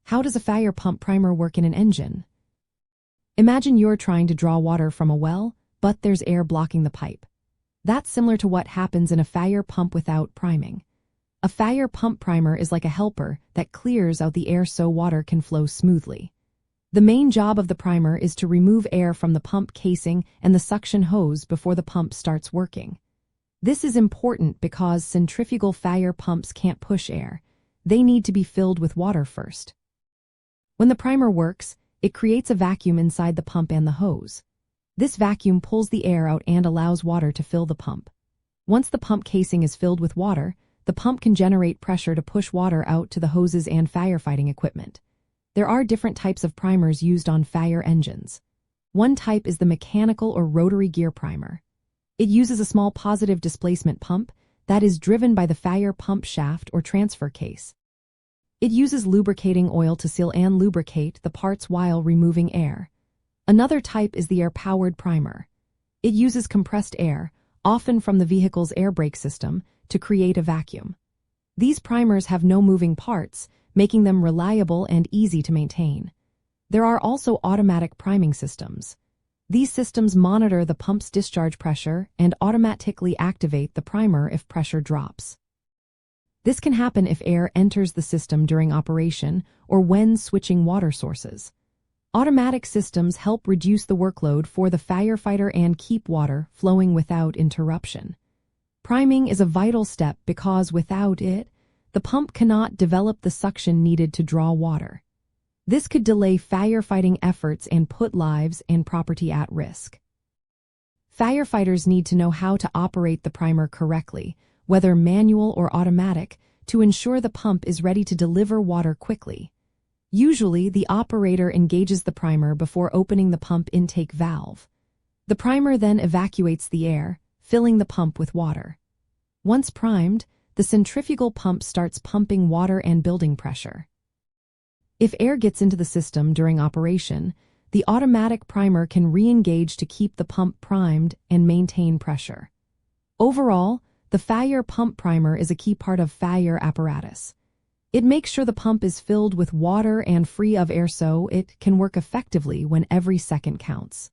How does a fire pump primer work in an engine? Imagine you're trying to draw water from a well, but there's air blocking the pipe. That's similar to what happens in a fire pump without priming. A fire pump primer is like a helper that clears out the air so water can flow smoothly. The main job of the primer is to remove air from the pump casing and the suction hose before the pump starts working. This is important because centrifugal fire pumps can't push air. They need to be filled with water first. When the primer works, it creates a vacuum inside the pump and the hose. This vacuum pulls the air out and allows water to fill the pump. Once the pump casing is filled with water, the pump can generate pressure to push water out to the hoses and firefighting equipment. There are different types of primers used on fire engines. One type is the mechanical or rotary gear primer. It uses a small positive displacement pump that is driven by the fire pump shaft or transfer case. It uses lubricating oil to seal and lubricate the parts while removing air. Another type is the air-powered primer. It uses compressed air, often from the vehicle's air brake system, to create a vacuum. These primers have no moving parts, making them reliable and easy to maintain. There are also automatic priming systems. These systems monitor the pump's discharge pressure and automatically activate the primer if pressure drops. This can happen if air enters the system during operation or when switching water sources. Automatic systems help reduce the workload for the firefighter and keep water flowing without interruption. Priming is a vital step because without it, the pump cannot develop the suction needed to draw water. This could delay firefighting efforts and put lives and property at risk. Firefighters need to know how to operate the primer correctly, whether manual or automatic, to ensure the pump is ready to deliver water quickly. Usually, the operator engages the primer before opening the pump intake valve. The primer then evacuates the air, filling the pump with water. Once primed, the centrifugal pump starts pumping water and building pressure. If air gets into the system during operation, the automatic primer can re-engage to keep the pump primed and maintain pressure. Overall, the fire pump primer is a key part of fire apparatus. It makes sure the pump is filled with water and free of air so it can work effectively when every second counts.